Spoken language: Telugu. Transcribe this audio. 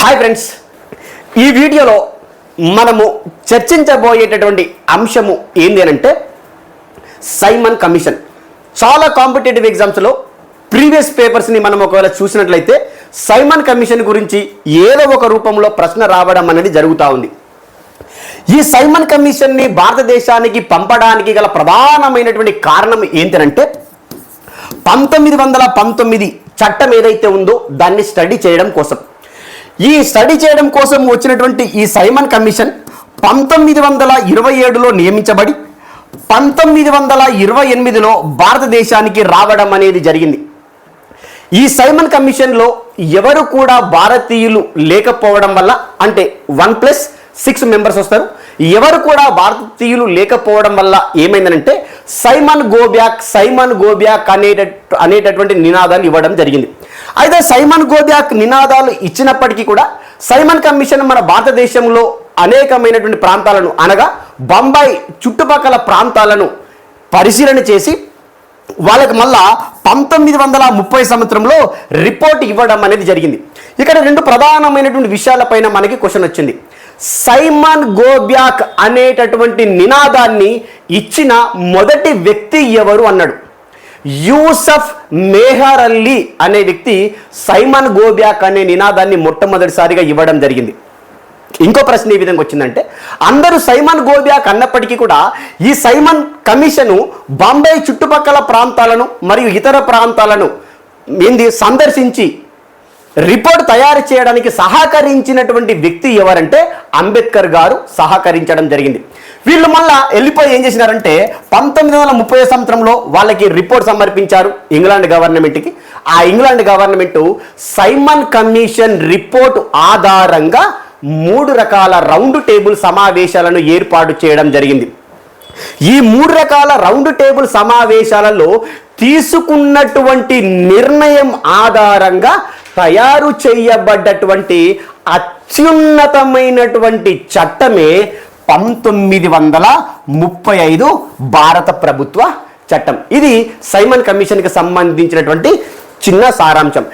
హాయ్ ఫ్రెండ్స్, ఈ వీడియోలో మనము చర్చించబోయేటటువంటి అంశము ఏంటి అంటే సైమన్ కమిషన్. చాలా కాంపిటేటివ్ ఎగ్జామ్స్లో ప్రీవియస్ పేపర్స్ని మనం ఒకవేళ చూసినట్లయితే సైమన్ కమిషన్ గురించి ఏదో ఒక రూపంలో ప్రశ్న రావడం అనేది జరుగుతూ ఉంది. ఈ సైమన్ కమిషన్ని భారతదేశానికి పంపడానికి గల ప్రధానమైనటువంటి కారణం ఏంటంటే 1919 చట్టం ఏదైతే ఉందో దాన్ని స్టడీ చేయడం కోసం. ఈ స్టడీ చేయడం కోసం వచ్చినటువంటి ఈ సైమన్ కమిషన్ 1927లో నియమించబడి 1928లో భారతదేశానికి రావడం అనేది జరిగింది. ఈ సైమన్ కమిషన్లో ఎవరు కూడా భారతీయులు లేకపోవడం వల్ల, అంటే 1+6 మెంబర్స్ వస్తారు, ఎవరు కూడా భారతీయులు లేకపోవడం వల్ల ఏమైందనంటే సైమన్ గో బ్యాక్ అనేటటువంటి నినాదాలు ఇవ్వడం జరిగింది. అయితే సైమన్ గో బ్యాక్ నినాదాలు ఇచ్చినప్పటికీ కూడా సైమన్ కమిషన్ మన భారతదేశంలో అనేకమైనటువంటి ప్రాంతాలను, అనగా బొంబాయి చుట్టుపక్కల ప్రాంతాలను పరిశీలన చేసి వాళ్ళకి మళ్ళా 1930 సంవత్సరంలో రిపోర్ట్ ఇవ్వడం అనేది జరిగింది. ఇక్కడ రెండు ప్రధానమైనటువంటి విషయాలపైన మనకి క్వశ్చన్ వచ్చింది. సైమన్ గో బ్యాక్ అనేటటువంటి నినాదాన్ని ఇచ్చిన మొదటి వ్యక్తి ఎవరు అన్నాడు. యూసఫ్ మెహర్ అలీ అనే వ్యక్తి సైమన్ గో బ్యాక్ అనే నినాదాన్ని మొట్టమొదటిసారిగా ఇవ్వడం జరిగింది. ఇంకో ప్రశ్న ఏ విధంగా వచ్చిందంటే, అందరూ సైమన్ గో బ్యాక్ అన్నప్పటికీ కూడా ఈ సైమన్ కమిషను బాంబే చుట్టుపక్కల ప్రాంతాలను మరియు ఇతర ప్రాంతాలను సందర్శించి రిపోర్ట్ తయారు చేయడానికి సహకరించినటువంటి వ్యక్తి ఎవరంటే అంబేద్కర్ గారు సహకరించడం జరిగింది. వీళ్ళు మళ్ళా వెళ్ళిపోయి ఏం చేసినారంటే 1930 సంవత్సరంలో వాళ్ళకి రిపోర్ట్ సమర్పించారు ఇంగ్లాండ్ గవర్నమెంట్కి. ఆ England government Simon commission report ఆధారంగా 3 రకాల రౌండ్ టేబుల్ సమావేశాలను ఏర్పాటు చేయడం జరిగింది. ఈ 3 రకాల రౌండ్ టేబుల్ సమావేశాలలో తీసుకున్నటువంటి నిర్ణయం ఆధారంగా తయారు చేయబడ్డటువంటి అత్యున్నతమైనటువంటి చట్టమే 1935 భారత ప్రభుత్వ చట్టం. ఇది సైమన్ కమిషన్కి సంబంధించినటువంటి చిన్న సారాంశం.